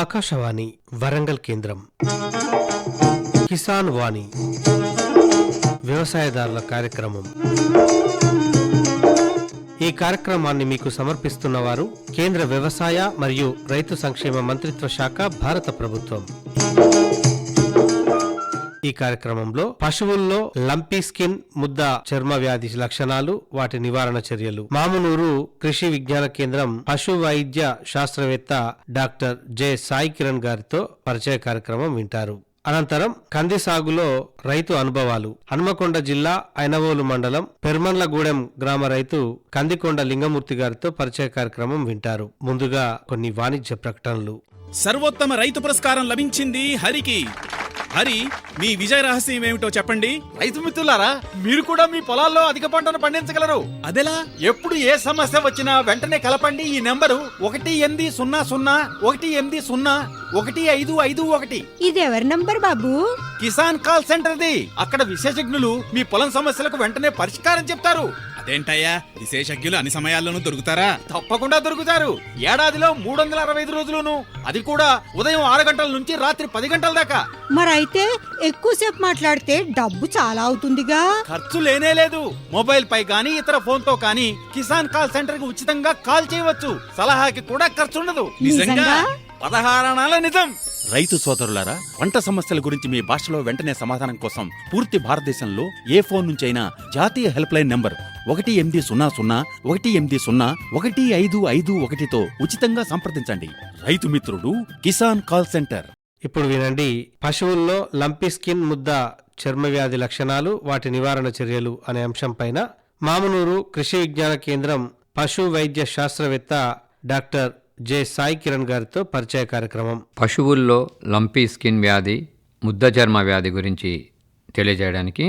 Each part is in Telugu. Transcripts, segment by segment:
ఆకాశవాణి వరంగల్ కేంద్రం కిసాన్ వాణి వ్యవసాయదారుల కార్యక్రమం. ఈ కార్యక్రమాన్ని మీకు సమర్పిస్తున్నవారు కేంద్ర వ్యవసాయ మరియు రైతు సంక్షేమ మంత్రిత్వ శాఖ, భారత ప్రభుత్వం. ఈ కార్యక్రమంలో పశువుల్లో లంపీ స్కిన్, ముద్ద చర్మ వ్యాధి లక్షణాలు, వాటి నివారణ చర్యలు, మామునూరు కృషి విజ్ఞాన కేంద్రం పశు వైద్య శాస్త్రవేత్త డాక్టర్ జె సాయి కిరణ్ గారితో పరిచయ కార్యక్రమం వింటారు. అనంతరం కంది సాగులో రైతు అనుభవాలు, హన్మకొండ జిల్లా ఐనవోలు మండలం పెర్మన్లగూడెం గ్రామ రైతు కందికొండ లింగమూర్తి గారితో పరిచయ కార్యక్రమం వింటారు. ముందుగా కొన్ని వాణిజ్య ప్రకటనలు. సర్వోత్తమ రైతు పురస్కారం లభించింది హరికి. హరి, మీ విజయ రహస్యం ఏమిటో చెప్పండి. రైతు మిత్రులారా, మీరు కూడా మీ పొలాల్లో అధిక పంటను పండించగలరు. అదెలా? ఎప్పుడు ఏ సమస్య వచ్చినా వెంటనే కలపండి ఈ నెంబరు 180011551. ఇది ఎవరి నంబర్ బాబు? కిసాన్ కాల్ సెంటర్ది. అక్కడ విశేషజ్ఞులు మీ పొలం సమస్యలకు వెంటనే పరిష్కారం చెప్తారు. అదేంటయ్యా, విశేషజ్ఞులు అన్ని సమయాల్లోనూ దొరుకుతారా? తప్పకుండా దొరుకుతారు. ఏడాదిలో 365 రోజులును, అది కూడా ఉదయం 6 గంటల నుంచి రాత్రి 10 గంటల దాకా. మరైతే ఎక్కువసేపు మాట్లాడితే డబ్బు చాలా అవుతుందిగా. ఖర్చు లేనే లేదు. మొబైల్ పై గానీ ఇతర ఫోన్ తో కానీ కిసాన్ కాల్ సెంటర్ కి ఉచితంగా కాల్ చేయవచ్చు. సలహాకి కూడా ఖర్చు ఉండదు. నిజంగా? 16 అణాల నిజం. రైతు సోదరులారా, పంట సమస్యల గురించి మీ భాషలో వెంటనే సమాధానం కోసం పూర్తి భారతదేశంలో ఏ ఫోన్ నుంచైనా జాతీయ హెల్ప్ లైన్ నంబర్ 18001185551తో ఉచితంగా సంప్రదించండి. రైతు మిత్రుడు కిసాన్ కాల్ సెంటర్. ఇప్పుడు వినండి, పశువుల్లో లంపీ స్కిన్, ముద్ద చర్మ వ్యాధి లక్షణాలు, వాటి నివారణ చర్యలు అనే అంశం పైన మామునూరు కృషి విజ్ఞాన కేంద్రం పశు వైద్య శాస్త్రవేత్త డాక్టర్ జె సాయి కిరణ్ గారితో పరిచయ కార్యక్రమం. పశువుల్లో లంపీ స్కిన్ వ్యాధి, ముద్ద చర్మ వ్యాధి గురించి తెలియజేయడానికి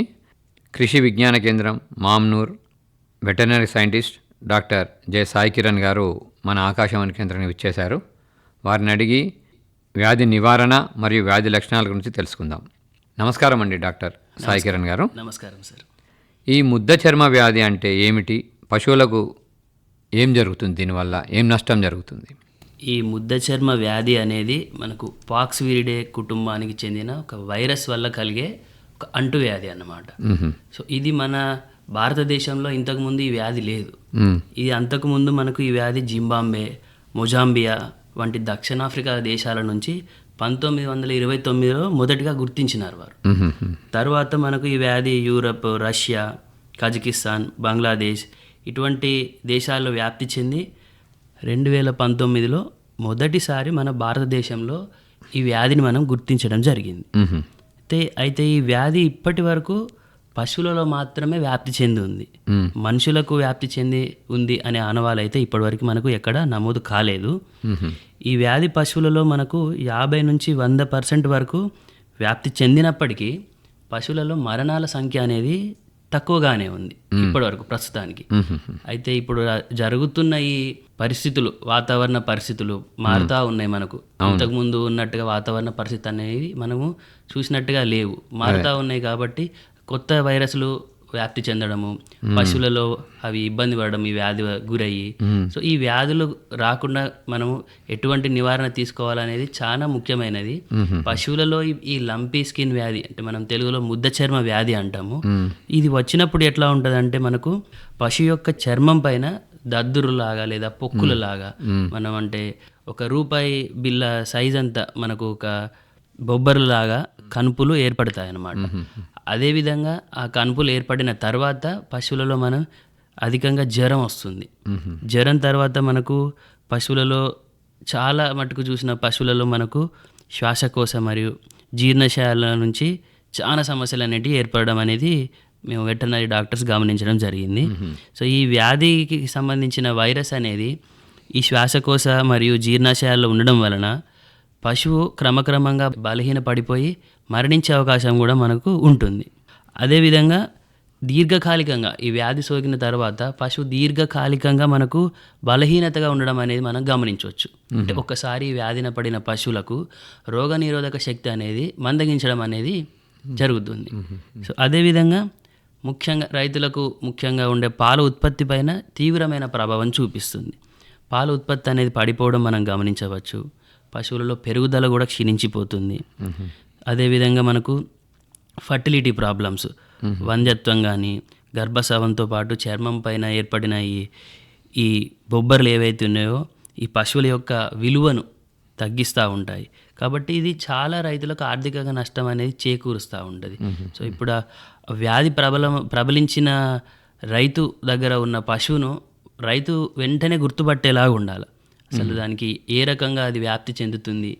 కృషి విజ్ఞాన కేంద్రం Mamnoor veterinary scientist doctor J Sai Kiran గారు మన ఆకాశవాణి కేంద్రానికి విచ్చేశారు. వారిని అడిగి వ్యాధి నివారణ మరియు వ్యాధి లక్షణాల గురించి తెలుసుకుందాం. నమస్కారం అండి డాక్టర్ సాయి కిరణ్ గారు. నమస్కారం సార్. ఈ ముద్ద చర్మ వ్యాధి అంటే ఏమిటి? పశువులకు ఏం జరుగుతుంది? దీనివల్ల ఏం నష్టం జరుగుతుంది? ఈ ముద్ద చర్మ వ్యాధి అనేది మనకు పాక్స్విరిడే కుటుంబానికి చెందిన ఒక వైరస్ వల్ల కలిగే ఒక అంటువ్యాధి అన్నమాట. సో ఇది మన భారతదేశంలో ఇంతకుముందు ఈ వ్యాధి లేదు. ఇది అంతకుముందు మనకు ఈ వ్యాధి జింబాబ్వే, మొజాంబియా వంటి దక్షిణాఫ్రికా దేశాల నుంచి 1929లో మొదటిగా గుర్తించినారు వారు. తర్వాత మనకు ఈ వ్యాధి యూరప్, రష్యా, కజకిస్తాన్, బంగ్లాదేశ్ ఇటువంటి దేశాల్లో వ్యాప్తి చెంది 2019లో మొదటిసారి మన భారతదేశంలో ఈ వ్యాధిని మనం గుర్తించడం జరిగింది. అయితే ఈ వ్యాధి ఇప్పటి వరకు పశువులలో మాత్రమే వ్యాప్తి చెంది ఉంది. మనుషులకు వ్యాప్తి చెంది ఉంది అనే ఆనవాళ్ళు అయితే ఇప్పటివరకు మనకు ఎక్కడ నమోదు కాలేదు. ఈ వ్యాధి పశువులలో మనకు 50 నుంచి 100% వరకు వ్యాప్తి చెందినప్పటికీ పశువులలో మరణాల సంఖ్య అనేది తక్కువగానే ఉంది ఇప్పటివరకు ప్రస్తుతానికి. అయితే ఇప్పుడు జరుగుతున్న ఈ పరిస్థితులు, వాతావరణ పరిస్థితులు మారుతూ ఉన్నాయి. మనకు ఇంతకుముందు ఉన్నట్టుగా వాతావరణ పరిస్థితి అనేవి మనము చూసినట్టుగా లేవు, మారుతూ ఉన్నాయి. కాబట్టి కొత్త వైరస్లు వ్యాప్తి చెందడము, పశువులలో అవి ఇబ్బంది పడడం, ఈ వ్యాధి గురయ్యి, సో ఈ వ్యాధులు రాకుండా మనము ఎటువంటి నివారణ తీసుకోవాలనేది చాలా ముఖ్యమైనది. పశువులలో ఈ లంపీ స్కిన్ వ్యాధి అంటే మనం తెలుగులో ముద్ద చర్మ వ్యాధి అంటాము. ఇది వచ్చినప్పుడు ఎట్లా ఉంటుందంటే మనకు పశువు యొక్క చర్మం పైన దద్దురులాగా లేదా పొక్కులలాగా, మనం అంటే ఒక రూపాయి బిళ్ళ సైజ్ అంతా మనకు ఒక బొబ్బరులాగా కనుపులు ఏర్పడతాయి అన్నమాట. అదేవిధంగా ఆ కనుపులు ఏర్పడిన తర్వాత పశువులలో మనం అధికంగా జ్వరం వస్తుంది. జ్వరం తర్వాత మనకు పశువులలో చాలా మటుకు చూసిన పశువులలో మనకు శ్వాసకోశ మరియు జీర్ణశయాల నుంచి చాలా సమస్యలు అనేటివి ఏర్పడడం అనేది మేము వెటర్నరీ డాక్టర్స్ గమనించడం జరిగింది. సో ఈ వ్యాధికి సంబంధించిన వైరస్ అనేది ఈ శ్వాసకోశ మరియు జీర్ణశయాల్లో ఉండడం వలన పశువు క్రమక్రమంగా బలహీన పడిపోయి మరణించే అవకాశం కూడా మనకు ఉంటుంది. అదేవిధంగా దీర్ఘకాలికంగా ఈ వ్యాధి సోకిన తర్వాత పశువు దీర్ఘకాలికంగా మనకు బలహీనతగా ఉండడం అనేది మనం గమనించవచ్చు. అంటే ఒక్కసారి వ్యాధిన పడిన పశువులకు రోగనిరోధక శక్తి అనేది మందగించడం అనేది జరుగుతుంది. సో అదేవిధంగా ముఖ్యంగా రైతులకు ముఖ్యంగా ఉండే పాల ఉత్పత్తి పైన తీవ్రమైన ప్రభావం చూపిస్తుంది. పాల ఉత్పత్తి అనేది పడిపోవడం మనం గమనించవచ్చు. పశువులలో పెరుగుదల కూడా క్షీణించిపోతుంది. అదేవిధంగా మనకు ఫర్టిలిటీ ప్రాబ్లమ్స్, వంధ్యత్వం కానీ, గర్భస్రావంతో పాటు చర్మం పైన ఏర్పడిన ఈ బొబ్బర్లు ఏవైతే ఉన్నాయో ఈ పశువుల యొక్క విలువను తగ్గిస్తూ ఉంటాయి. కాబట్టి ఇది చాలా రైతులకు ఆర్థికంగా నష్టం అనేది చేకూరుస్తూ ఉంటుంది. సో ఇప్పుడు ఆ వ్యాధి ప్రబలించిన రైతు దగ్గర ఉన్న పశువును రైతు వెంటనే గుర్తుపట్టేలాగా ఉండాలి. అసలు దానికి ఏ రకంగా అది వ్యాప్తి చెందుతుంది,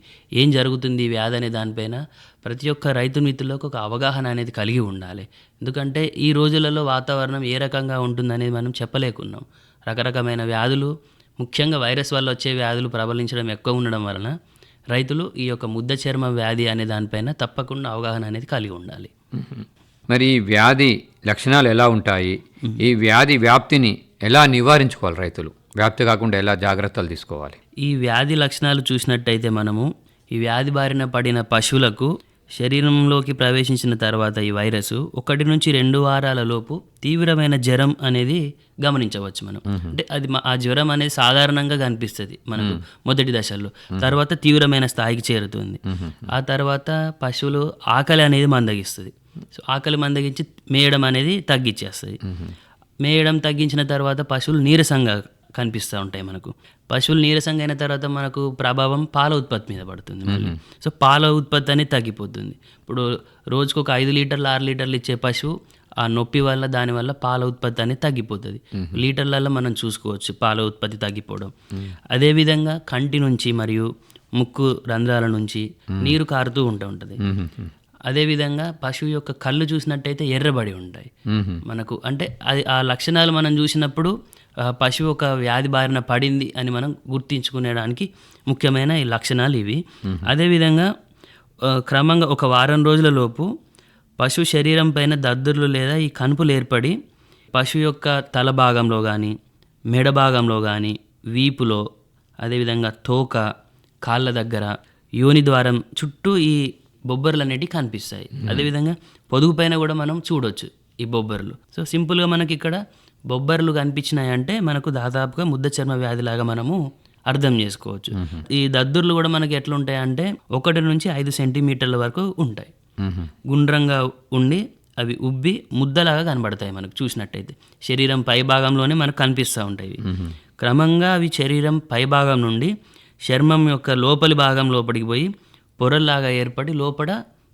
ఏం జరుగుతుంది వ్యాధి అనే దానిపైన ప్రతి ఒక్క రైతు మిత్రులకు ఒక అవగాహన అనేది కలిగి ఉండాలి. ఎందుకంటే ఈ రోజులలో వాతావరణం ఏ రకంగా ఉంటుందనేది మనం చెప్పలేకున్నాం. రకరకమైన వ్యాధులు, ముఖ్యంగా వైరస్ వల్ల వచ్చే వ్యాధులు ప్రబలించడం ఎక్కువ ఉండడం వలన రైతులు ఈ యొక్క ముద్ద చర్మ వ్యాధి అనే దానిపైన తప్పకుండా అవగాహన అనేది కలిగి ఉండాలి. మరి ఈ వ్యాధి లక్షణాలు ఎలా ఉంటాయి, ఈ వ్యాధి వ్యాప్తిని ఎలా నివారించుకోవాలి, రైతులు వ్యాప్తి కాకుండా ఎలా జాగ్రత్తలు తీసుకోవాలి? ఈ వ్యాధి లక్షణాలు చూసినట్టయితే మనము ఈ వ్యాధి బారిన పడిన పశువులకు శరీరంలోకి ప్రవేశించిన తర్వాత ఈ వైరస్ 1 నుంచి 2 వారాల లోపు తీవ్రమైన జ్వరం అనేది గమనించవచ్చు మనం. అంటే అది ఆ జ్వరం అనేది సాధారణంగా కనిపిస్తుంది మనకు మొదటి దశల్లో, తర్వాత తీవ్రమైన స్థాయికి చేరుతుంది. ఆ తర్వాత పశువులు ఆకలి అనేది మందగిస్తుంది. సో ఆకలి మందగించి మేయడం అనేది తగ్గించేస్తుంది. మేయడం తగ్గించిన తర్వాత పశువులు నీరసంగా కనిపిస్తూ ఉంటాయి మనకు. పశువులు నీరసంగా అయిన తర్వాత మనకు ప్రభావం పాల ఉత్పత్తి మీద పడుతుంది మళ్ళీ. సో పాల ఉత్పత్తి అనేది తగ్గిపోతుంది. ఇప్పుడు రోజుకు ఒక 5 లీటర్లు 6 లీటర్లు ఇచ్చే పశువు ఆ నొప్పి వల్ల దానివల్ల పాల ఉత్పత్తి అనేది తగ్గిపోతుంది. లీటర్లలో మనం చూసుకోవచ్చు పాల ఉత్పత్తి తగ్గిపోవడం. అదేవిధంగా కంటి నుంచి మరియు ముక్కు రంధ్రాల నుంచి నీరు కారుతూ ఉంటుంది. అదేవిధంగా పశువు యొక్క కళ్ళు చూసినట్టయితే ఎర్రబడి ఉంటాయి మనకు. అంటే అది ఆ లక్షణాలు మనం చూసినప్పుడు పశువు ఒక వ్యాధి బారిన పడింది అని మనం గుర్తించుకునేడానికి ముఖ్యమైన ఈ లక్షణాలు ఇవి. అదేవిధంగా క్రమంగా 1 వారం రోజుల లోపు పశువు శరీరం పైన దద్దుర్లు లేదా ఈ కణుపులు ఏర్పడి పశువు యొక్క తల భాగంలో కానీ, మెడ భాగంలో కానీ, వీపులో, అదేవిధంగా తోక, కాళ్ళ దగ్గర, యోని ద్వారం చుట్టూ ఈ బొబ్బర్లు అనేటివి కనిపిస్తాయి. అదేవిధంగా పొదుగు పైన కూడా మనం చూడొచ్చు ఈ బొబ్బర్లు. సో సింపుల్గా మనకి ఇక్కడ బొబ్బర్లు కనిపించినాయి అంటే మనకు దాదాపుగా ముద్ద చర్మ వ్యాధిలాగా మనము అర్థం చేసుకోవచ్చు. ఈ దద్దుర్లు కూడా మనకి ఎట్లా ఉంటాయి అంటే 1 నుంచి 5 సెంటీమీటర్ల వరకు ఉంటాయి. గుండ్రంగా ఉండి అవి ఉబ్బి ముద్దలాగా కనబడతాయి మనకు చూసినట్టయితే. శరీరం పై భాగంలోనే మనకు కనిపిస్తూ ఉంటాయి. క్రమంగా అవి శరీరం పై భాగం నుండి చర్మం యొక్క లోపలి భాగం లోపలికి పోయి పొరల్లాగా ఏర్పడి లోపల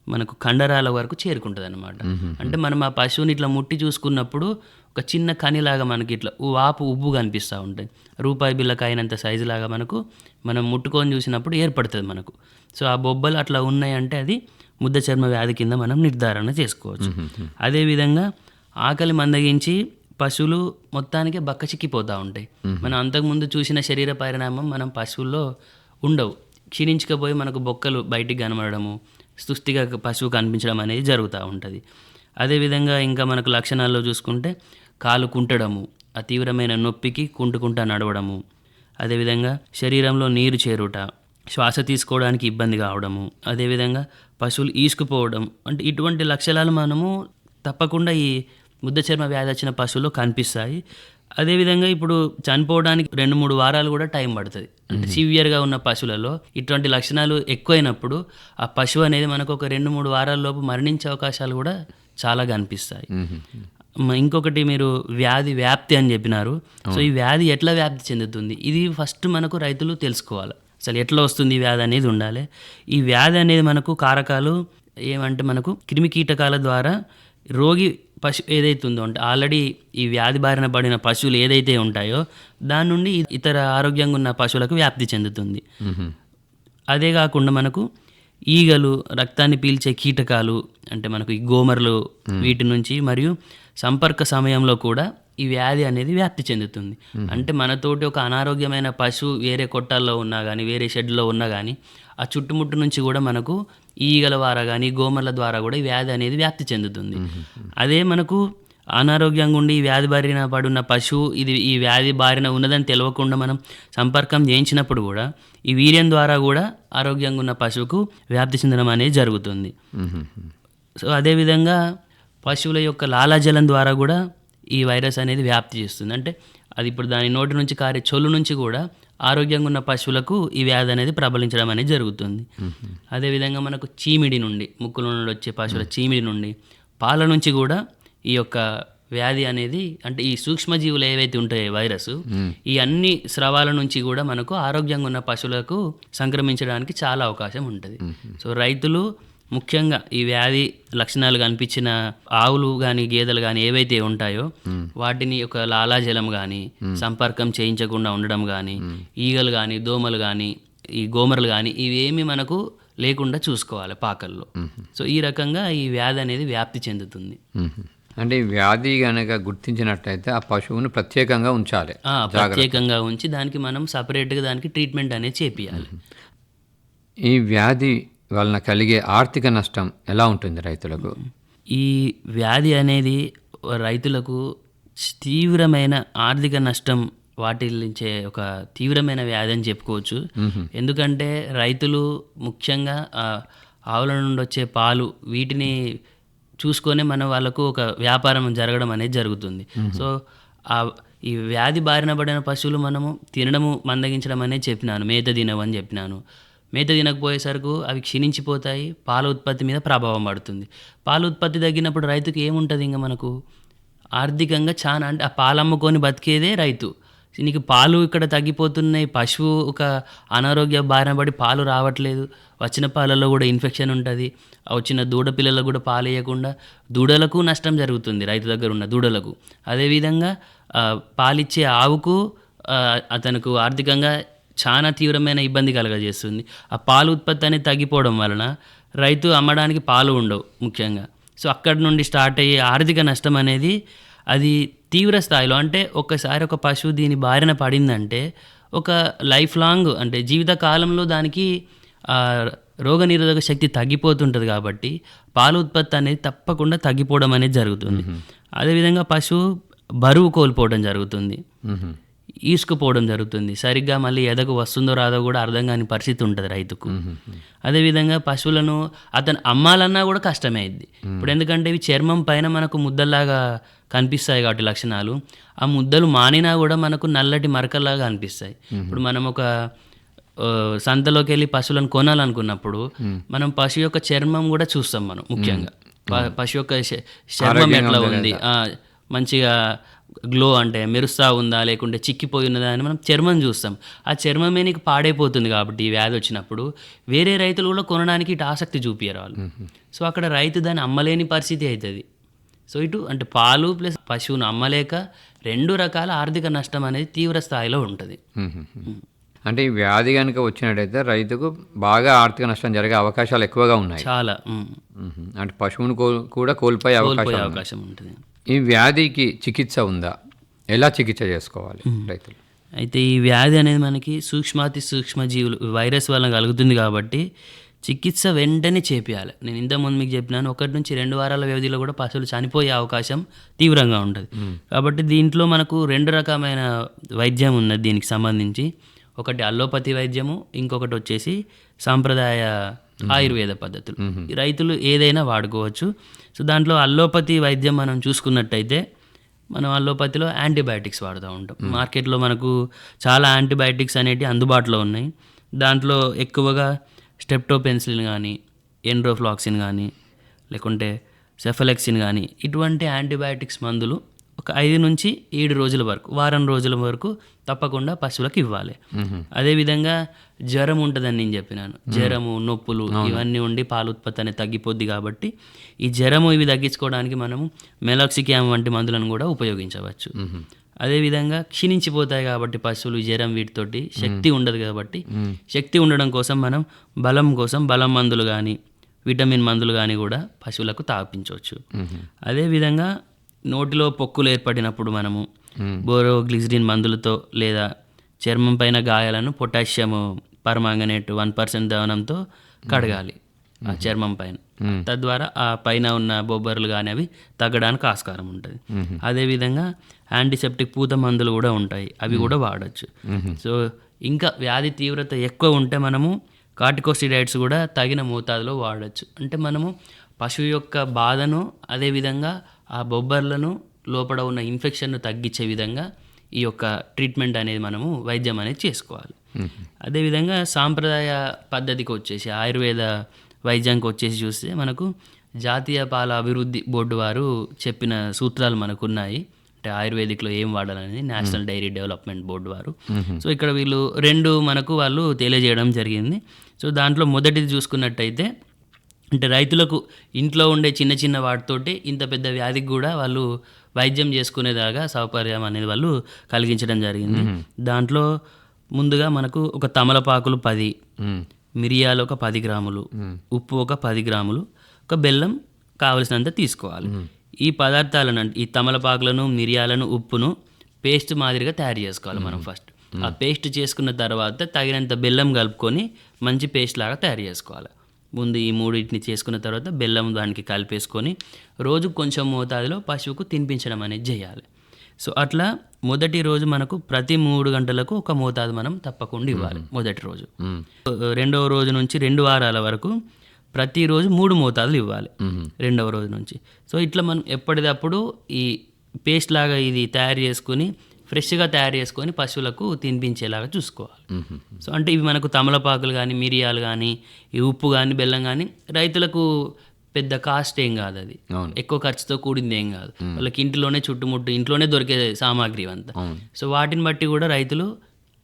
మనకు కండరాల వరకు చేరుకుంటుంది అనమాట. అంటే మనం ఆ పశువుని ఇట్లా ముట్టి చూసుకున్నప్పుడు ఒక చిన్న కనిలాగా మనకి ఇట్లా వాపు ఉబ్బు కనిపిస్తూ ఉంటాయి. రూపాయి బిళ్ళకి అయినంత సైజు లాగా మనకు మనం ముట్టుకొని చూసినప్పుడు ఏర్పడుతుంది మనకు. సో ఆ బొబ్బలు అట్లా ఉన్నాయంటే అది ముద్ద చర్మ వ్యాధి కింద మనం నిర్ధారణ చేసుకోవచ్చు. అదేవిధంగా ఆకలి మందగించి పశువులు మొత్తానికి బక్కచిక్కిపోతూ ఉంటాయి. మనం అంతకుముందు చూసిన శరీర పరిణామం మనం పశువుల్లో ఉండవు. క్షీణించకపోయి మనకు బొక్కలు బయటికి కనబడము, సుస్థిగా పశువు కనిపించడం అనేది జరుగుతూ ఉంటుంది. అదేవిధంగా ఇంకా మనకు లక్షణాల్లో చూసుకుంటే కాలు కుంటడము, ఆ తీవ్రమైన నొప్పికి కుంటుకుంటా నడవడము, అదేవిధంగా శరీరంలో నీరు చేరుట, శ్వాస తీసుకోవడానికి ఇబ్బంది కావడము, అదేవిధంగా పశువులు ఈసుకుపోవడం, అంటే ఇటువంటి లక్షణాలు మనము తప్పకుండా ఈ ముద్ద చర్మ వ్యాధి వచ్చిన పశువుల్లో కనిపిస్తాయి. అదేవిధంగా ఇప్పుడు చనిపోవడానికి 2-3 వారాలు కూడా టైం పడుతుంది. అంటే సివియర్గా ఉన్న పశువులలో ఇటువంటి లక్షణాలు ఎక్కువైనప్పుడు ఆ పశువు అనేది మనకు ఒక 2-3 వారాల లోపు మరణించే అవకాశాలు కూడా చాలా కనిపిస్తాయి. ఇంకొకటి మీరు వ్యాధి వ్యాప్తి అని చెప్పినారు. సో ఈ వ్యాధి ఎట్లా వ్యాప్తి చెందుతుంది, ఇది ఫస్ట్ మనకు రైతులు తెలుసుకోవాలి. అసలు ఎట్లా వస్తుంది ఈ వ్యాధి అనేది ఉండాలి. ఈ వ్యాధి అనేది మనకు కారకాలు ఏమంటే మనకు క్రిమి కీటకాల ద్వారా రోగి పశువు ఏదైతే ఉందో అంటే ఆల్రెడీ ఈ వ్యాధి బారిన పడిన పశువులు ఏదైతే ఉంటాయో దాని నుండి ఇతర ఆరోగ్యంగా ఉన్న పశువులకు వ్యాప్తి చెందుతుంది. అదే కాకుండా మనకు ఈగలు, రక్తాన్ని పీల్చే కీటకాలు అంటే మనకు ఈ గోమర్లు, వీటి నుంచి మరియు సంపర్క సమయంలో కూడా ఈ వ్యాధి అనేది వ్యాప్తి చెందుతుంది. అంటే మనతోటి ఒక అనారోగ్యమైన పశువు వేరే కొట్టాల్లో ఉన్నా కానీ, వేరే షెడ్లో ఉన్నా కానీ ఆ చుట్టుముట్టు నుంచి కూడా మనకు ఈగల ద్వారా కానీ, గోమర్ల ద్వారా కూడా ఈ వ్యాధి అనేది వ్యాప్తి చెందుతుంది. అదే మనకు అనారోగ్యంగా ఉండి ఈ వ్యాధి బారిన పడున్న పశువు ఇది ఈ వ్యాధి బారిన ఉన్నదని తెలియకుండా మనం సంపర్కం చేయించినప్పుడు కూడా ఈ వీర్యం ద్వారా కూడా ఆరోగ్యంగా ఉన్న పశువుకు వ్యాప్తి చెందడం అనేది జరుగుతుంది. సో అదేవిధంగా పశువుల యొక్క లాలాజలం ద్వారా కూడా ఈ వైరస్ అనేది వ్యాప్తి చేస్తుంది. అంటే అది ఇప్పుడు దాని నోటి నుంచి కారే చొల్లు నుంచి కూడా ఆరోగ్యంగా ఉన్న పశువులకు ఈ వ్యాధి అనేది ప్రబలించడం అనేది జరుగుతుంది. అదేవిధంగా మనకు చీమిడి నుండి, ముక్కుల నుండి వచ్చే పశువుల చీమిడి నుండి, పాల నుంచి కూడా ఈ యొక్క వ్యాధి అనేది, అంటే ఈ సూక్ష్మజీవులు ఏవైతే ఉంటాయో వైరస్, ఈ అన్ని స్రవాల నుంచి కూడా మనకు ఆరోగ్యంగా ఉన్న పశువులకు సంక్రమించడానికి చాలా అవకాశం ఉంటుంది. సో రైతులు ముఖ్యంగా ఈ వ్యాధి లక్షణాలు కనిపించిన ఆవులు కానీ గేదెలు కానీ ఏవైతే ఉంటాయో వాటిని ఒక లాలాజలం కానీ సంపర్కం చేయించకుండా ఉండడం కానీ, ఈగలు కానీ దోమలు కానీ ఈ గోమరలు కానీ ఇవేమి మనకు లేకుండా చూసుకోవాలి పాకల్లో. సో ఈ రకంగా ఈ వ్యాధి అనేది వ్యాప్తి చెందుతుంది. అంటే ఈ వ్యాధి కనుక గుర్తించినట్టయితే ఆ పశువును ప్రత్యేకంగా ఉంచాలి, ప్రత్యేకంగా ఉంచి దానికి మనం సపరేట్గా దానికి ట్రీట్మెంట్ అనేది చేపియాలి. ఈ వ్యాధి వలన కలిగే ఆర్థిక నష్టం ఎలా ఉంటుంది రైతులకు? ఈ వ్యాధి అనేది రైతులకు తీవ్రమైన ఆర్థిక నష్టం వాటిల్లించే ఒక తీవ్రమైన వ్యాధి అని చెప్పుకోవచ్చు. ఎందుకంటే రైతులు ముఖ్యంగా ఆవుల నుండి వచ్చే పాలు వీటిని చూసుకొని వాళ్ళకు ఒక వ్యాపారం జరగడం అనేది జరుగుతుంది. సో ఈ వ్యాధి బారిన పడిన పశువులు మనము తినడము మందగించడం అనేది చెప్పినాను, మేత తినవని చెప్పినాను. మేత తినకపోయేసరికి అవి క్షీణించిపోతాయి, పాల ఉత్పత్తి మీద ప్రభావం పడుతుంది. పాల ఉత్పత్తి తగ్గినప్పుడు రైతుకి ఏముంటుంది, ఇంకా మనకు ఆర్థికంగా చాలా, అంటే ఆ పాలు అమ్ముకొని బతికేదే రైతు. నీకు పాలు ఇక్కడ తగ్గిపోతున్నాయి, పశువు ఒక అనారోగ్య బారిన పడి పాలు రావట్లేదు, వచ్చిన పాలలో కూడా ఇన్ఫెక్షన్ ఉంటుంది, వచ్చిన దూడ పిల్లలకు కూడా పాలు వేయకుండా దూడలకు నష్టం జరుగుతుంది, రైతు దగ్గర ఉన్న దూడలకు. అదేవిధంగా పాలిచ్చే ఆవుకు అతనికి ఆర్థికంగా చాలా తీవ్రమైన ఇబ్బంది కలగజేస్తుంది. ఆ పాలు ఉత్పత్తి అనేది తగ్గిపోవడం వలన రైతు అమ్మడానికి పాలు ఉండవు ముఖ్యంగా. సో అక్కడి నుండి స్టార్ట్ అయ్యే ఆర్థిక నష్టం అనేది అది తీవ్ర స్థాయిలో, అంటే ఒక్కసారి ఒక పశువు దీని బారిన పడిందంటే ఒక లైఫ్ లాంగ్, అంటే జీవితకాలంలో దానికి రోగనిరోధక శక్తి తగ్గిపోతుంటుంది. కాబట్టి పాల ఉత్పత్తి అనేది తప్పకుండా తగ్గిపోవడం అనేది జరుగుతుంది. అదేవిధంగా పశువు బరువు కోల్పోవడం జరుగుతుంది, ఈసుకుపోవడం జరుగుతుంది, సరిగ్గా మళ్ళీ ఎదకు వస్తుందో రాదో కూడా అర్థం కాని పరిస్థితి ఉంటుంది రైతుకు. అదేవిధంగా పశువులను అతను అమ్మాలన్నా కూడా కష్టమే అయింది ఇప్పుడు, ఎందుకంటే ఇవి చర్మం పైన మనకు ముద్దల్లాగా కనిపిస్తాయి కాబట్టి లక్షణాలు, ఆ ముద్దలు మానినా కూడా మనకు నల్లటి మరకల్లాగా అనిపిస్తాయి. ఇప్పుడు మనం ఒక సంతలోకి వెళ్ళి పశువులను కొనాలనుకున్నప్పుడు మనం పశువు యొక్క చర్మం కూడా చూస్తాం. మనం ముఖ్యంగా పశువు యొక్క చర్మం ఎట్లా ఉంది, మంచిగా గ్లో అంటే మెరుస్తా ఉందా లేకుంటే చిక్కిపోయి ఉన్నదా అని మనం చర్మం చూస్తాం. ఆ చర్మమే నీకు పాడైపోతుంది కాబట్టి ఈ వ్యాధి వచ్చినప్పుడు వేరే రైతులు కూడా కొనడానికి ఇటు ఆసక్తి చూపించారు వాళ్ళు. సో అక్కడ రైతు దాన్ని అమ్మలేని పరిస్థితి అవుతుంది. సో ఇటు అంటే పాలు ప్లస్ పశువును అమ్మలేక రెండు రకాల ఆర్థిక నష్టం అనేది తీవ్ర స్థాయిలో ఉంటుంది. అంటే ఈ వ్యాధి కనుక వచ్చినట్టయితే రైతుకు బాగా ఆర్థిక నష్టం జరిగే అవకాశాలు ఎక్కువగా ఉన్నాయి చాలా. అంటే పశువును కూడా కోల్పోయే అవకాశం ఉంటుంది. ఈ వ్యాధికి చికిత్స ఉందా? ఎలా చికిత్స చేసుకోవాలి రైతులు? అయితే ఈ వ్యాధి అనేది మనకి సూక్ష్మాతి సూక్ష్మజీవులు వైరస్ వల్ల కలుగుతుంది కాబట్టి చికిత్స వెంటనే చేపియాలి. నేను ఇంతకుముందు మీకు చెప్పినాను 1 నుంచి 2 వారాల వ్యవధిలో కూడా పశువులు చనిపోయే అవకాశం తీవ్రంగా ఉంటుంది. కాబట్టి దీంట్లో మనకు 2 రకమైన వైద్యం ఉన్నది దీనికి సంబంధించి. ఒకటి అల్లోపతి వైద్యము, ఇంకొకటి వచ్చేసి సాంప్రదాయ ఆయుర్వేద పద్ధతులు. రైతులు ఏదైనా వాడుకోవచ్చు. సో దాంట్లో అల్లోపతి వైద్యం మనం చూసుకున్నట్టయితే మనం అల్లోపతిలో యాంటీబయాటిక్స్ వాడుతూ ఉంటాం. మార్కెట్లో మనకు చాలా యాంటీబయాటిక్స్ అనేటివి అందుబాటులో ఉన్నాయి. దాంట్లో ఎక్కువగా స్టెప్టోపెన్సిలిన్ కానీ, ఎండ్రోఫ్లాక్సిన్ కానీ, లేకుంటే సెఫలెక్సిన్ కానీ ఇటువంటి యాంటీబయాటిక్స్ మందులు ఒక 5 నుంచి 7 రోజుల వరకు, వారం రోజుల వరకు తప్పకుండా పశువులకు ఇవ్వాలి. అదేవిధంగా జ్వరం ఉంటుందని నేను చెప్పినాను. జ్వరము, నొప్పులు ఇవన్నీ ఉండి పాల ఉత్పత్తి అనేది తగ్గిపోద్ది. కాబట్టి ఈ జ్వరము ఇవి తగ్గించుకోవడానికి మనము మెలాక్సిక్యామ్ వంటి మందులను కూడా ఉపయోగించవచ్చు. అదేవిధంగా క్షీణించిపోతాయి కాబట్టి పశువులు జ్వరం వీటితోటి శక్తి ఉండదు. కాబట్టి శక్తి ఉండడం కోసం మనం బలం కోసం బలం మందులు కానీ విటమిన్ మందులు కానీ కూడా పశువులకు తాపించవచ్చు. అదేవిధంగా నోటిలో పొక్కులు ఏర్పడినప్పుడు మనము బోరోగ్లిజరిన్ మందులతో లేదా చర్మం పైన గాయాలను పొటాషియం పర్మాంగనేట్ 1% ద్రావణంతో కడగాలి ఆ చర్మం పైన. తద్వారా ఆ పైన ఉన్న బొబ్బర్లు కానీ అవి తగ్గడానికి ఆస్కారం ఉంటుంది. అదేవిధంగా యాంటీసెప్టిక్ పూత మందులు కూడా ఉంటాయి, అవి కూడా వాడచ్చు. సో ఇంకా వ్యాధి తీవ్రత ఎక్కువ ఉంటే మనము కార్టికోస్టెరాయిడ్స్ కూడా తగిన మోతాదులో వాడచ్చు. అంటే మనము పశువు యొక్క బాధను, అదేవిధంగా ఆ బొబ్బర్లను లోపల ఉన్న ఇన్ఫెక్షన్ను తగ్గించే విధంగా ఈ యొక్క ట్రీట్మెంట్ అనేది మనము వైద్యం అనేది చేసుకోవాలి. అదేవిధంగా సాంప్రదాయ పద్ధతికి వచ్చేసి ఆయుర్వేద వైద్యానికి వచ్చేసి చూస్తే మనకు జాతీయ పాల అభివృద్ధి బోర్డు వారు చెప్పిన సూత్రాలు మనకు ఉన్నాయి. అంటే ఆయుర్వేదిక్లో ఏం వాడాలనేది నేషనల్ డైరీ డెవలప్మెంట్ బోర్డు వారు. సో ఇక్కడ వీళ్ళు 2 మనకు వాళ్ళు తెలియజేయడం జరిగింది. సో దాంట్లో మొదటిది చూసుకున్నట్టయితే అంటే రైతులకు ఇంట్లో ఉండే చిన్న చిన్న వాటితోటి ఇంత పెద్ద వ్యాధికి కూడా వాళ్ళు వైద్యం చేసుకునేలాగా సౌకర్యం అనేది వాళ్ళు కలిగించడం జరిగింది. దాంట్లో ముందుగా మనకు ఒక తమలపాకులు 10, మిరియాలు ఒక 10 గ్రాములు, ఉప్పు ఒక 10 గ్రాములు, ఒక బెల్లం కావలసినంత తీసుకోవాలి. ఈ పదార్థాలను ఈ తమలపాకులను, మిరియాలను, ఉప్పును పేస్ట్ మాదిరిగా తయారు చేసుకోవాలి మనం ఫస్ట్. ఆ పేస్ట్ చేసుకున్న తర్వాత తగినంత బెల్లం కలుపుకొని మంచి పేస్ట్ లాగా తయారు చేసుకోవాలి. ముందు ఈ 3 చేసుకున్న తర్వాత బెల్లం దానికి కలిపేసుకొని రోజు కొంచెం మోతాదులో పశువుకు తినిపించడం అనేది చేయాలి. సో అట్లా మొదటి రోజు మనకు ప్రతి 3 గంటలకు ఒక మోతాదు మనం తప్పకుండా ఇవ్వాలి మొదటి రోజు. రెండవ రోజు నుంచి 2 వారాల వరకు ప్రతిరోజు 3 మోతాదులు ఇవ్వాలి రెండవ రోజు నుంచి. సో ఇట్లా మనం ఎప్పటికప్పుడు ఈ పేస్ట్ లాగా ఇది తయారు చేసుకుని ఫ్రెష్గా తయారు చేసుకొని పశువులకు తినిపించేలాగా చూసుకోవాలి. సో అంటే ఇవి మనకు తమలపాకులు కానీ, మిరియాలు కానీ, ఈ ఉప్పు కానీ, బెల్లం కానీ రైతులకు పెద్ద కాస్ట్ ఏం కాదు, అది ఎక్కువ ఖర్చుతో కూడింది ఏం కాదు. వాళ్ళకి ఇంట్లోనే చుట్టుముట్టు ఇంట్లోనే దొరికే సామాగ్రి అంతా. సో వాటిని బట్టి కూడా రైతులు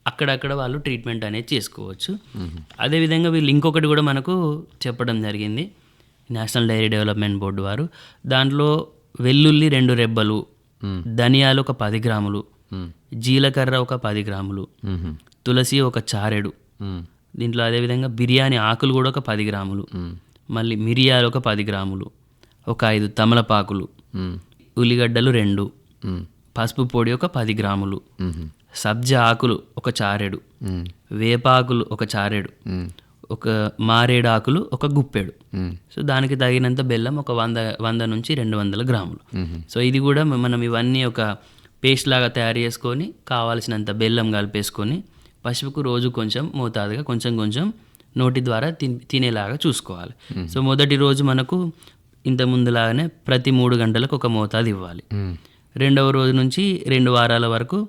అక్కడక్కడ వాళ్ళు ట్రీట్మెంట్ అనేది చేసుకోవచ్చు. అదేవిధంగా వీళ్ళు ఇంకొకటి కూడా మనకు చెప్పడం జరిగింది నేషనల్ డైరీ డెవలప్మెంట్ బోర్డు వారు. దాంట్లో వెల్లుల్లి 2 రెబ్బలు, ధనియాలు ఒక 10 గ్రాములు, జీలకర్ర ఒక 10 గ్రాములు, తులసి ఒక చారెడు, దీంట్లో అదేవిధంగా బిర్యానీ ఆకులు కూడా ఒక 10 గ్రాములు, మళ్ళీ మిరియాలు ఒక 10 గ్రాములు, ఒక 5 తమలపాకులు, ఉల్లిగడ్డలు 2, పసుపు పొడి ఒక 10 గ్రాములు, సబ్జా ఆకులు ఒక చారెడు, వేపాకులు ఒక చారెడు, ఒక మారేడు ఆకులు ఒక గుప్పెడు. సో దానికి తగినంత బెల్లం ఒక 100 నుంచి 200 గ్రాములు. సో ఇది కూడా మనం ఇవన్నీ ఒక పేస్ట్ లాగా తయారు చేసుకొని కావాల్సినంత బెల్లం కలిపేసుకొని పశువుకు రోజు కొంచెం మోతాదుగా కొంచెం కొంచెం నోటి ద్వారా తినేలాగా చూసుకోవాలి. సో మొదటి రోజు మనకు ఇంత ముందులాగానే ప్రతి 3 గంటలకు ఒక మోతాదు ఇవ్వాలి. రెండవ రోజు నుంచి 2 వారాల వరకు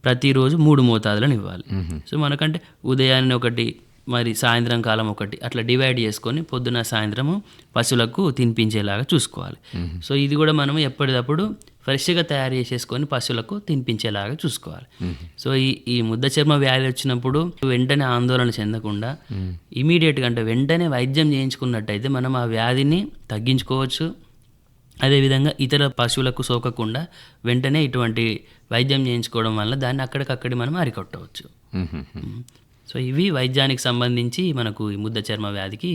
ప్రతిరోజు 3 మోతాదులను ఇవ్వాలి. సో మనకంటే ఉదయాన్నే ఒకటి, మరి సాయంత్రం కాలం ఒకటి, అట్లా డివైడ్ చేసుకొని పొద్దున సాయంత్రము పశువులకు తినిపించేలాగా చూసుకోవాలి. సో ఇది కూడా మనం ఎప్పటికప్పుడు ఫ్రెష్గా తయారు చేసేసుకొని పశువులకు తినిపించేలాగా చూసుకోవాలి. సో ఈ ముద్ద చర్మ వ్యాధి వచ్చినప్పుడు వెంటనే ఆందోళన చెందకుండా ఇమీడియట్గా అంటే వెంటనే వైద్యం చేయించుకున్నట్టయితే మనం ఆ వ్యాధిని తగ్గించుకోవచ్చు. అదేవిధంగా ఇతర పశువులకు సోకకుండా వెంటనే ఇటువంటి వైద్యం చేయించుకోవడం వల్ల దాన్ని అక్కడికక్కడి మనం అరికట్టవచ్చు. సో ఇవి వైద్యానికి సంబంధించి మనకు ఈ ముద్ద చర్మ వ్యాధికి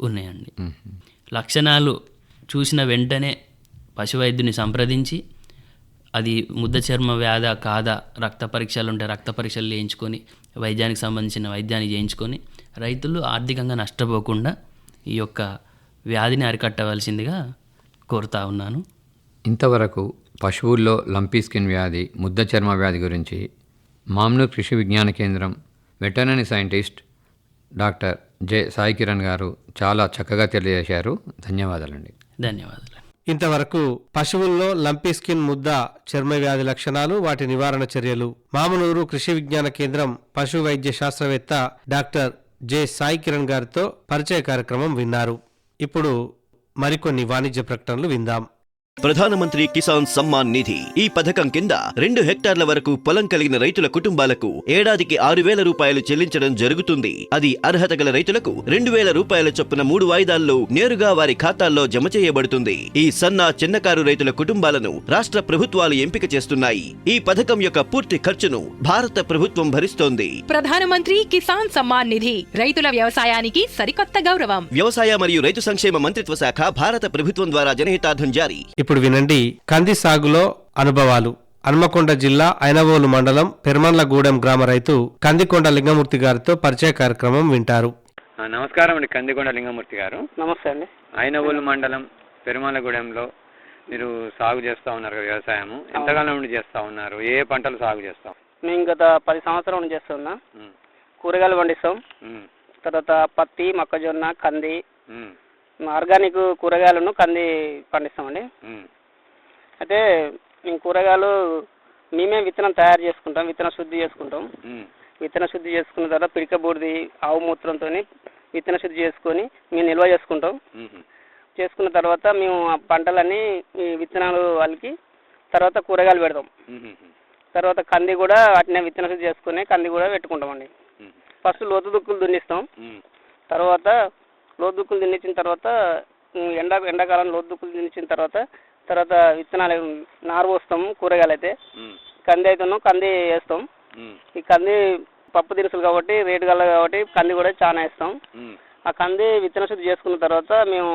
ఉన్నాయండి. లక్షణాలు చూసిన వెంటనే పశు వైద్యుని సంప్రదించి అది ముద్ద చర్మ వ్యాధి కాదా, రక్త పరీక్షలు ఉంటే రక్త పరీక్షలు చేయించుకొని వైద్యానికి సంబంధించిన వైద్యాన్ని చేయించుకొని రైతులు ఆర్థికంగా నష్టపోకుండా ఈ యొక్క వ్యాధిని అరికట్టవలసిందిగా కోరుతా ఉన్నాను. ఇంతవరకు పశువుల్లో లంపీ స్కిన్ వ్యాధి, ముద్ద చర్మ వ్యాధి గురించి మామ్నూర్ కృషి విజ్ఞాన కేంద్రం veterinary scientist doctor J Sai Kiran గారు చాలా చక్కగా తెలియజేశారు. ధన్యవాదాలండి. ధన్యవాదాలు. ఇంతవరకు పశువుల్లో లంపీ స్కిన్ ముద్ద చర్మ వ్యాధి లక్షణాలు, వాటి నివారణ చర్యలు, మామనూరు కృషి విజ్ఞాన కేంద్రం పశు వైద్య శాస్త్రవేత్త డాక్టర్ జె సాయి కిరణ్ గారితో పరిచయ కార్యక్రమం విన్నారు. ఇప్పుడు మరికొన్ని వాణిజ్య ప్రకటనలు విందాం. ప్రధానమంత్రి కిసాన్ సమ్మాన్ నిధి ఈ పథకం కింద 2 హెక్టార్ల వరకు పొలం కలిగిన రైతుల కుటుంబాలకు ఏడాదికి 6,000 రూపాయలు చెల్లించడం జరుగుతుంది. అది అర్హత గల రైతులకు 2,000 రూపాయల చొప్పున 3 వాయిదాల్లో నేరుగా వారి ఖాతాల్లో జమ చేయబడుతుంది. ఈ సన్న చిన్నకారు రైతుల కుటుంబాలను రాష్ట్ర ప్రభుత్వాలు ఎంపిక చేస్తున్నాయి. ఈ పథకం యొక్క పూర్తి ఖర్చును భారత ప్రభుత్వం భరిస్తోంది. ప్రధానమంత్రి కిసాన్ సమ్మాన్ నిధి రైతుల వ్యవసాయానికి సరికొత్త గౌరవం. వ్యవసాయ మరియు రైతు సంక్షేమ మంత్రిత్వ శాఖ, భారత ప్రభుత్వం ద్వారా జనహితార్థం జారీ. ఇప్పుడు వినండి కంది సాగులో అనుభవాలు. హన్మకొండ జిల్లా ఐనవోలు మండలం పెర్మన్లగూడెం గ్రామ రైతు కందికొండ లింగమూర్తి గారితో పరిచయ కార్యక్రమం వింటారు. నమస్కారం అండి, కందికొండ లింగమూర్తి గారు. నమస్తే అండి. ఐనవోలు మండలం పెర్మన్లగూడెంలో మీరు సాగు చేస్తూ ఉన్నారు కదా, వ్యవసాయము ఎంతకాలం నుండి చేస్తూ ఉన్నారు? ఏ పంటలు సాగు చేస్తాం? మేము గత 10 సంవత్సరాల నుంచి చేస్తున్నా. కూరగాయలు పండిస్తాం, తర్వాత పత్తి, మొక్కజొన్న, కంది, ఆర్గానిక్ కూరగాయలను కంది పండిస్తామండి. అయితే మేము కూరగాయలు మేమే విత్తనం తయారు చేసుకుంటాం, విత్తన శుద్ధి చేసుకుంటాం. విత్తన శుద్ధి చేసుకున్న తర్వాత పిడిక బూడిది ఆవు మూత్రంతో విత్తన శుద్ధి చేసుకొని మేము నిల్వ చేసుకుంటాం. చేసుకున్న తర్వాత మేము ఆ పంటలన్నీ ఈ విత్తనాలు వాళ్ళకి తర్వాత కూరగాయలు పెడతాం. తర్వాత కంది కూడా అట్నే విత్తన శుద్ధి చేసుకుని కంది కూడా పెట్టుకుంటామండి. ఫస్ట్ లోతు దుక్కులు దున్నిస్తాం. తర్వాత లోతు దుక్కులు దున్నించిన తర్వాత ఎండాకాలం లోతు దుక్కులు దున్నించిన తర్వాత విత్తనాలు నారు పోస్తాం. కూరగాయలు అయితే కంది అవుతున్నాం, కంది వేస్తాం. ఈ కంది పప్పు దినుసులు కాబట్టి రేటు గల కాబట్టి కంది కూడా చాలా వేస్తాం. ఆ కంది విత్తన శుద్ధి చేసుకున్న తర్వాత మేము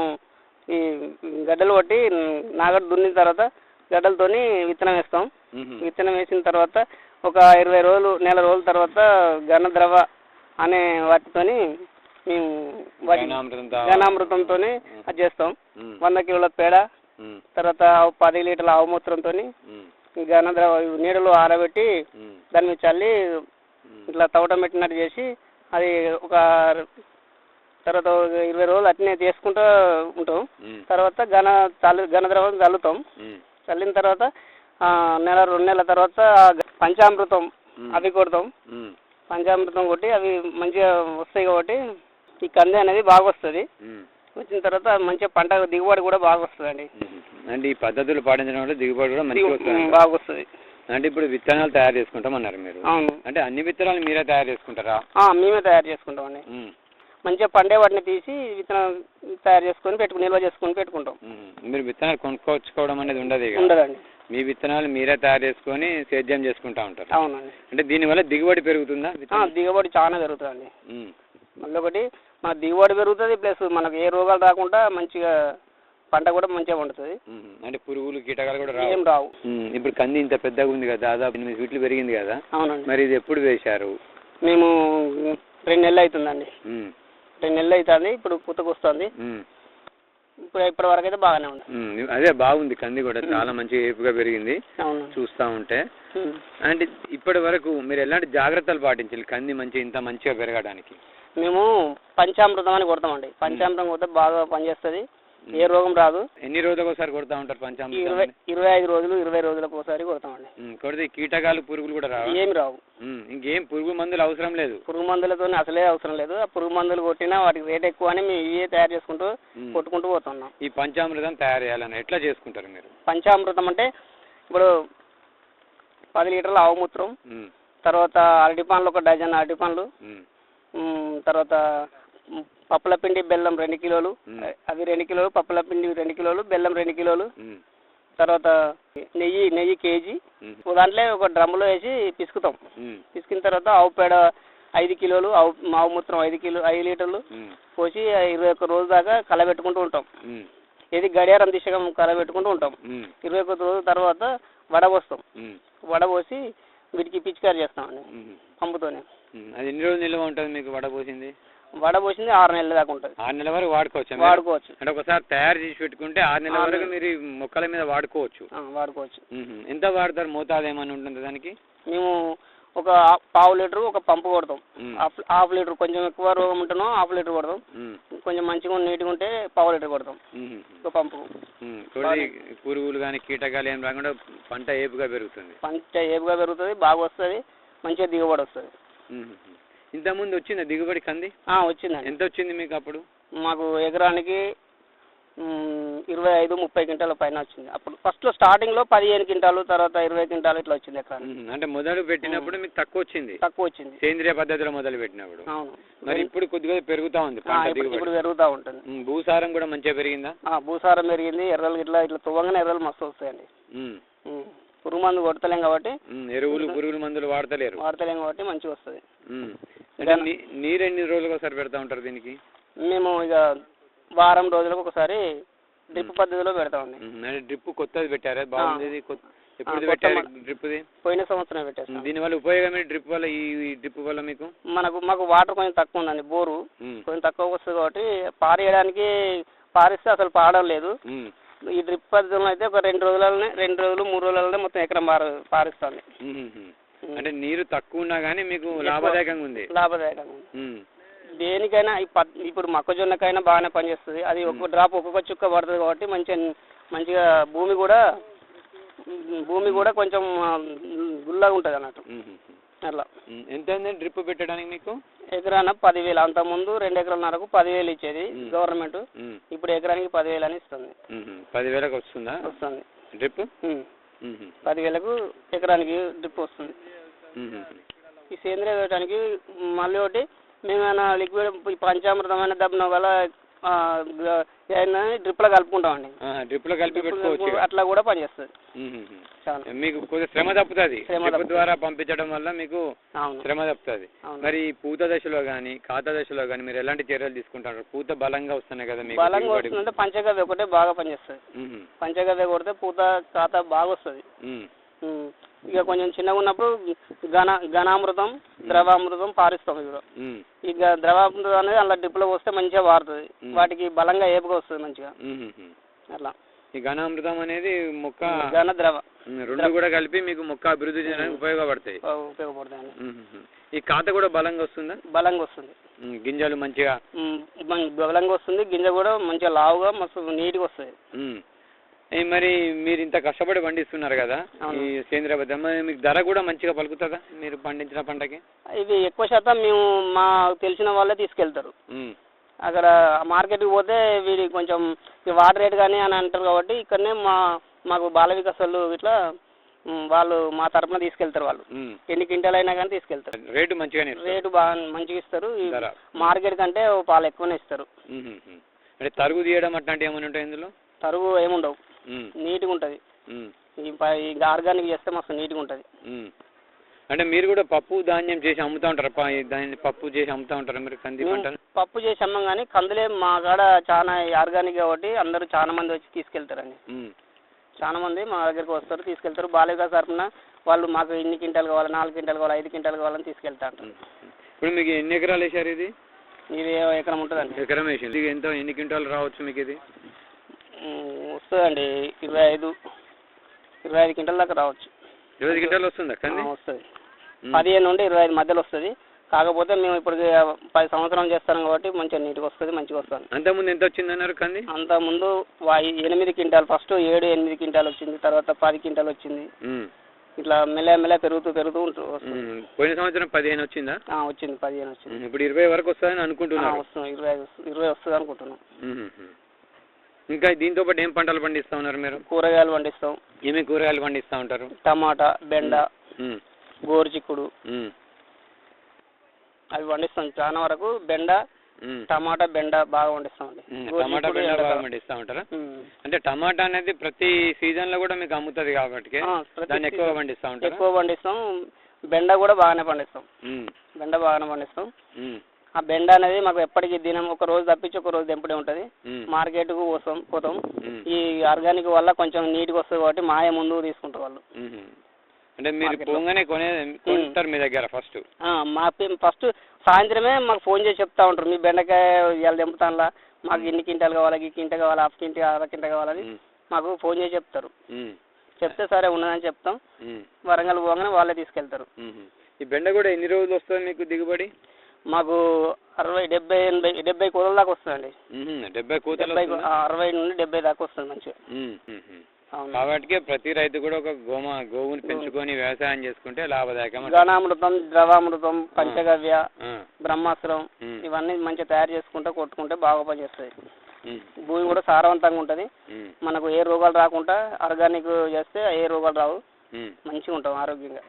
ఈ గడ్డలు కొట్టి నాగడ్డ దున్నిన తర్వాత గడ్డలతోని విత్తనం వేస్తాం. విత్తనం వేసిన తర్వాత ఒక 20 రోజులు నెల రోజుల తర్వాత ఘనద్రవ అనే వాటితోని మేము ఘనామృతంతో అది చేస్తాం. 100 కిలోల పేడ, తర్వాత 10 లీటర్ల ఆవు మూత్రంతో ఘనద్రవ నీడలో ఆరబెట్టి దాని మీద చల్లి ఇట్లా తవటం పెట్టినట్టు చేసి అది ఒక తర్వాత 20 రోజులు అట్నే చేసుకుంటూ ఉంటాం. తర్వాత ఘనద్రవం చల్లుతాం. చల్లిన తర్వాత నెల 2 నెలల తర్వాత పంచామృతం అవి కొడతాం. పంచామృతం కొట్టి అవి మంచిగా వస్తాయి కాబట్టి ఈ కంది అనేది బాగా వస్తుంది. వచ్చిన తర్వాత మంచిగా పంట దిగుబడి కూడా బాగా వస్తుందండి. అంటే ఈ పద్ధతులు పాటించడం వల్ల దిగుబడి కూడా మంచిగా బాగా వస్తుంది. అంటే ఇప్పుడు విత్తనాలు తయారు చేసుకుంటాం అన్నారు మీరు. అవును. అంటే అన్ని విత్తనాలు మీరే తయారు చేసుకుంటారా? మేమే తయారు చేసుకుంటామండి. మంచిగా పండే వాటిని తీసి విత్తనం తయారు చేసుకొని నిల్వ చేసుకొని పెట్టుకుంటాం. మీరు విత్తనాలు కొనుక్కోవచ్చుకోవడం అనేది ఉండదండి. మీ విత్తనాలు మీరే తయారు చేసుకొని సేద్యం చేసుకుంటా ఉంటారు. అవునండి. అంటే దీనివల్ల దిగుబడి పెరుగుతుందా? దిగుబడి చాలా పెరుగుతుందండి. మళ్ళీ ఒకటి మన దిగుబడి పెరుగుతుంది, ప్లస్ మనకు ఏ రోగాలు రాకుండా మంచిగా పంట కూడా మంచిగా పండుతుంది. అంటే పురుగులు కీటకాలు కూడా ఏం రావు. ఇప్పుడు కంది ఇంత పెద్దగా ఉంది కదా, దాదాపు 8 ఫీట్లు పెరిగింది కదా. అవునండి. మరి ఇది ఎప్పుడు వేశారు? మేము 2 నెలలు అవుతుందండి. 2 నెలలు అవుతుంది. ఇప్పుడు పూతకు వస్తుంది. ఇప్పటి వరకు అయితే బాగానే ఉంది. అదే బాగుంది, కంది కూడా చాలా మంచిగా ఏపుగా పెరిగింది చూస్తా ఉంటే. అంటే ఇప్పటి వరకు మీరు ఎలాంటి జాగ్రత్తలు పాటించాలి కంది ఇంత మంచిగా పెరగడానికి? మేము పంచామృతం అని కొడతామండి. పంచామృతం కొడితే బాగా పనిచేస్తుంది, ఏ రోగం రాదు. ఎన్ని రోజులకు ఒకసారి కొడతా ఉంటారు పంచామృతం? 25 రోజులు 20 రోజులకు ఒకసారి కొడతామండి. కొడితే కీటకాలు పురుగులు కూడా రావు? ఏమి రావు. ఇంకేం పురుగు మందులు అవసరం లేదు? పురుగు మందులతో అసలే అవసరం లేదు. ఆ పురుగు మందులు కొట్టినా వాటికి రేట్ ఎక్కువ అని మేము ఇవే తయారు చేసుకుంటూ కొట్టుకుంటూ పోతున్నాం. ఈ పంచామృతం తయారు చేయాలని ఎట్లా చేసుకుంటారు మీరు? పంచామృతం అంటే ఇప్పుడు 10 లీటర్ల ఆవు మూత్రం, తర్వాత అరటిపండ్లు ఒక డజన్ అరటిపండ్లు, తర్వాత పప్పుల పిండి బెల్లం 2 కిలోలు, అవి 2 కిలోలు, పప్పుల పిండి 2 కిలోలు, బెల్లం 2 కిలోలు, తర్వాత నెయ్యి కేజీ దాంట్లో ఒక డ్రమ్ములో వేసి పిసుకుతాం. పిసికిన తర్వాత ఆవు పేడ 5 కిలోలు, ఆవు మూత్రం 5 లీటర్లు పోసి 21 రోజుల దాకా కలబెట్టుకుంటూ ఉంటాం. ఇది గడియారం దిశగా కలబెట్టుకుంటూ ఉంటాం. 21 రోజుల తర్వాత వడబోస్తాం. వడబోసి వీటికి పిచికారి చేస్తామండి పంపుతోనే. అది ఎన్ని రోజులు నిల్వ ఉంటుంది మీకు వడబోసింది? వడబోసింది 6 నెలల దాకా ఉంటుంది. 6 నెలల వరకు వాడుకోవచ్చు. అంటే ఒకసారి తయారు చేసి పెట్టుకుంటే 6 నెలల వరకు మీరు మొక్కల మీద వాడుకోవచ్చు. ఎంత వాడతారు? మోతాదు ఏమైనా ఉంటుంది దానికి? మేము ఒక 1/2 లీటర్ ఒక పంపు కొడతాం. 1/2 లీటర్ కొంచెం ఎక్కువ రోగం ఉంటేనో 1/2 లీటర్ కొడతాం. కొంచెం మంచిగా నీట్గా ఉంటే 1/2 లీటర్ కొడతాం ఒక పంపు. పురుగులు కానీ కీటకాలు ఏం రాకుండా పంట ఏపుగా పెరుగుతుంది. బాగా వస్తుంది, మంచిగా దిగుబడి వస్తుంది. ఇంతకుముందు వచ్చిందా దిగుబడి కంది? వచ్చిందండి. ఎంత వచ్చింది మీకు అప్పుడు? మాకు ఎకరానికి 25-30 క్వింటాల పైన వచ్చింది. అప్పుడు ఫస్ట్ లో స్టార్టింగ్ లో 15 క్వింటాలు, తర్వాత 20 క్వింటాలు ఇట్లా వచ్చింది ఎకరానికి. అంటే మొదలు పెట్టినప్పుడు మీకు తక్కువ వచ్చింది? సేంద్రియ పద్ధతిలో మొదలు పెట్టినప్పుడు. అవును. మరి ఇప్పుడు కొద్దిగా పెరుగుతా ఉంది, ఇప్పుడు పెరుగుతూ ఉంటుంది. భూసారం కూడా మంచిగా పెరిగిందా? భూసారం పెరిగింది. ఎర్రలు ఇట్లా తువ్వంగానే ఎర్రలు మస్తు వస్తాయండి. పురుగు మందు కొడతలేం కాబట్టి, ఎరువులు పురుగుల మందులు వాడతలేం కాబట్టి మంచిగా వస్తుంది. నీరు ఎన్ని రోజులకు ఒకసారి పెడతా ఉంటారు దీనికి? మేము ఇక వారం రోజులకు ఒకసారి డ్రిప్ పద్ధతిలో పెడతామండి. డ్రిప్ కొత్తది పెట్టారా? బాగుంది. ఎప్పుడు పెట్టారు డ్రిప్? పోయిన సంవత్సరం పెట్టారు. దీనివల్ల ఉపయోగం ఏంటి డ్రిప్ వల్ల? ఈ డ్రిప్ వల్ల మాకు వాటర్ కొంచెం తక్కువ ఉందండి. బోరు కొంచెం తక్కువ వస్తుంది కాబట్టి పారిస్తే అసలు పాడడం లేదు. ఈ డ్రిప్ పద్ధతిలో అయితే ఒక 2 రోజులు 3 రోజులనే మొత్తం ఎకరం పారిస్తుంది. అంటే నీరు తక్కువ ఉన్నా కానీ మీకు లాభదాయకంగా ఉంది. దేనికైనా ఇప్పుడు మొక్కజొన్నకైనా బాగానే పనిచేస్తుంది. అది ఒక్కొక్క డ్రాప్ ఒక్కొక్క చుక్క పడుతుంది కాబట్టి మంచిగా భూమి కూడా భూమి కూడా కొంచెం గుల్లగా ఉంటుంది అన్నట్టు అట్లా. ఎంత అయిందండి డ్రిప్ పెట్టడానికి మీకు? ఎకరాన 10,000. అంత ముందు 2 ఎకరాలకు 10,000 ఇచ్చేది గవర్నమెంట్. ఇప్పుడు ఎకరానికి 10,000 అని ఇస్తుంది. 10,000కి వస్తుందా? వస్తుంది డ్రిప్. 10,000కు ఎకరానికి డ్రిప్ వస్తుంది. ఈ సేంద్రియ వ్యవసాయానికి మళ్ళీ ఒకటి మేమైనా లిక్విడ్ పంచామృతమైన దబ్బున గల డ్రిప్లో కలుపుకుంటామండి. డ్రిప్లో కలిపి పెట్టుకోవచ్చు, అట్లా కూడా పనిచేస్తుంది. మీకు కొద్దిగా శ్రమ తప్పుతుంది. డ్రిప్ ద్వారా పంపించడం వల్ల మీకు శ్రమ తప్పుతుంది. మరి పూత దశలో కానీ ఖాతా దశలో కానీ మీరు ఎలాంటి చర్యలు తీసుకుంటారు? పూత బలంగా వస్తున్నాయి కదా మీకు? బలంగా వస్తుందంటే పంచగవ్య ఒకటే బాగా పనిచేస్తుంది. పంచగవ్య కొడితే పూత ఖాతా బాగా వస్తుంది. ఇక కొంచెం చిన్నగా ఉన్నప్పుడు ఘనామృతం, ద్రవామృతం పారిస్తాం. ఇప్పుడు ఇక ద్రవామృతం అనేది అలా డ్రిప్లో వస్తే మంచిగా వారుతుంది. వాటికి బలంగా ఏపుగా వస్తుంది మంచిగా. అట్లా ఈ ఘనామృతం అనేది మొక్క ఘన ద్రవ రెండు కూడా కలిపి మీకు మొక్క అభివృద్ధి చేయడానికి ఉపయోగపడతాయి. ఈ ఖాతా కూడా బలంగా వస్తుందా? బలంగా వస్తుంది. గింజలు మంచిగా బలంగా వస్తుంది. గింజ కూడా మంచిగా లావుగా మస్తు నీట్గా వస్తుంది. మరి మీరు ఇంత కష్టపడి పండిస్తున్నారు కదా ఈ సేంద్రియ పద్ధతి, మీకు ధర కూడా మంచిగా పలుకుతుందా మీరు పండించిన పంటకి? ఇది ఎక్కువ శాతం మేము మా తెలిసిన వాళ్ళే తీసుకెళ్తారు. అక్కడ మార్కెట్కి పోతే వీడి కొంచెం వాటర్ రేట్ కానీ అని అంటారు కాబట్టి ఇక్కడనే మాకు బాల వికాసాలు ఇట్లా వాళ్ళు మా తరఫున తీసుకెళ్తారు. వాళ్ళు ఎన్ని క్వింటాలు అయినా కానీ తీసుకెళ్తారు. రేటు మంచిగానే, రేటు బాగా మంచిగా ఇస్తారు. మార్కెట్ కంటే పాలు ఎక్కువనే ఇస్తారు. అంటే తరుగు తీయడం అట్లాంటివి ఏమైనా ఉంటాయి ఇందులో? తరుగు ఏముండవు, నీట్గా ఉంటుంది. ఇంకా ఆర్గానిక్ చేస్తే మస్తు నీట్గా ఉంటుంది. అంటే మీరు కూడా పప్పు ధాన్యం చేసి అమ్ముతా ఉంటారు? దాన్ని పప్పు చేసి అమ్ముతా ఉంటారు మీరు కంది పంటలు? పప్పు చేసి అమ్మం కానీ కందులే మా కాడ చాలా ఆర్గానిక్ కాబట్టి అందరూ చాలా మంది వచ్చి తీసుకెళ్తారండి. చాలా మంది మా దగ్గరికి వస్తారు, తీసుకెళ్తారు. బాలిక తరఫున వాళ్ళు మాకు ఇన్ని క్వింటాలు కావాలి, 4 క్వింటాలు కావాలి, 5 క్వింటాలు కావాలని తీసుకెళ్తా అంటారు. ఇప్పుడు మీకు ఎన్ని ఎకరాలు వేసారు? ఇది ఎకరం ఉంటుందండి. ఎకరం వేసింది. ఎంతో ఎన్ని క్వింటాలు రావచ్చు మీకు? ఇది వస్తుందండి 25 క్వింటాల దాకా రావచ్చు. 20 క్వింటాలు వస్తుందా? వస్తుంది. 15 నుండి 25 మధ్యలో వస్తుంది. కాకపోతే మేము ఇప్పుడు 10 సంవత్సరాలు చేస్తాం కాబట్టి మంచిగా నీట్గా వస్తుంది, మంచిగా వస్తుంది. అంతకుముందు ఎంత వచ్చిందన్నారు కంది? అంతకుముందు 8 క్వింటాలు, ఫస్ట్ 7-8 క్వింటాలు వచ్చింది, తర్వాత 10 క్వింటాలు వచ్చింది. ఇట్లా మెల్ల పెరుగుతూ వస్తుంది. పోయిన సంవత్సరం 15 వచ్చిందా? వచ్చింది, 15 వచ్చింది. ఇప్పుడు 20 వరకు వస్తుందని అనుకుంటున్నాను. వస్తుంది, 20 వస్తుంది అనుకుంటున్నాం. ఇంకా దీంతో పాటు ఏం పంటలు పండిస్తా ఉన్నారు మీరు? కూరగాయలు పండిస్తాం. ఏమేమి కూరగాయలు పండిస్తా ఉంటారు? టమాటా, బెండ, గోరుచిక్కుడు అవి పండిస్తాం. చాలా వరకు బెండ, టమాటా, బెండ బాగా పండిస్తామండి. టమాటా, బెండ బాగా పండిస్తా ఉంటారా? అంటే టమాటా అనేది ప్రతి సీజన్ లో కూడా మీకు అమ్ముతుంది కాబట్టి దాన్ని ఎక్కువ పండిస్తా ఉంటారు? ఎక్కువ పండిస్తాం. బెండ కూడా బాగానే పండిస్తాం. బెండ బాగానే పండిస్తాం. ఆ బెండ అనేది మాకు ఎప్పటికీ దినం ఒక రోజు తప్పించి ఒక రోజు తెంపుడే ఉంటుంది. మార్కెట్కు పోతాం. ఈ ఆర్గానిక్ వల్ల కొంచెం నీట్గా వస్తుంది కాబట్టి మాయ ముందుకు తీసుకుంటారు వాళ్ళు. అంటే మీరు పోగానే కొంటారు మీ దగ్గర? ఫస్ట్ సాయంత్రమే మాకు ఫోన్ చేసి చెప్తా ఉంటారు, మీ బెండకాయ ఇవాళ తెంపుతానులా, మాకు ఇన్ని క్వింటాలు కావాలి, ఈ క్వింట కావాలి, హాఫ్ క్వింట, అర క్వింట కావాలని మాకు ఫోన్ చేసి చెప్తారు. చెప్తే సరే ఉన్నదని చెప్తాం. వరంగల్ పోగానే వాళ్ళే తీసుకెళ్తారు. ఈ బెండ కూడా ఎన్ని రోజులు వస్తుంది మీకు దిగుబడి? మాకు 60, 70, 80 కూతల దాకా వస్తుందండి. 70 కూతలు? 60 నుండి 70 దాకా వస్తుంది మంచిగా. కాబట్టి ప్రతి రైతు కూడా ఒక గోవుని పెంచుకొని వ్యవసాయం చేసుకుంటే లాభదాయకం. ఘనామృతం, ద్రవామృతం, పంచగవ్య, బ్రహ్మాస్త్రం ఇవన్నీ మంచిగా తయారు చేసుకుంటే కొట్టుకుంటే బాగా పనిచేస్తుంది. భూమి కూడా సారవంతంగా ఉంటుంది. మనకు ఏ రోగాలు రాకుండా ఆర్గానిక్ చేస్తే ఏ రోగాలు రావు, మంచిగా ఉంటాం ఆరోగ్యంగా.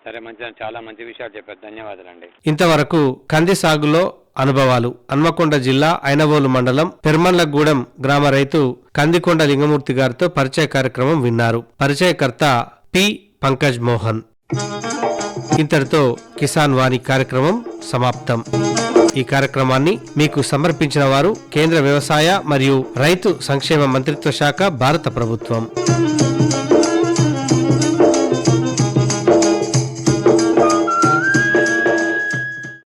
సరే, చాలా మంచి విషయాలు చెప్పారు. ధన్యవాదాలండి. ఇంతవరకు కంది సాగులో అనుభవాలు హన్మకొండ జిల్లా ఐనవోలు మండలం పెర్మన్లగూడెం గ్రామ రైతు కందికొండ లింగమూర్తి గారితో పరిచయ కార్యక్రమం విన్నారు. పరిచయకర్త పి పంకజ్ మోహన్. ఇంతటితో కిసాన్ వాణి కార్యక్రమం సమాప్తం. ఈ కార్యక్రమాన్ని మీకు సమర్పించిన వారు కేంద్ర వ్యవసాయ మరియు రైతు సంక్షేమ మంత్రిత్వ శాఖ, భారత ప్రభుత్వం.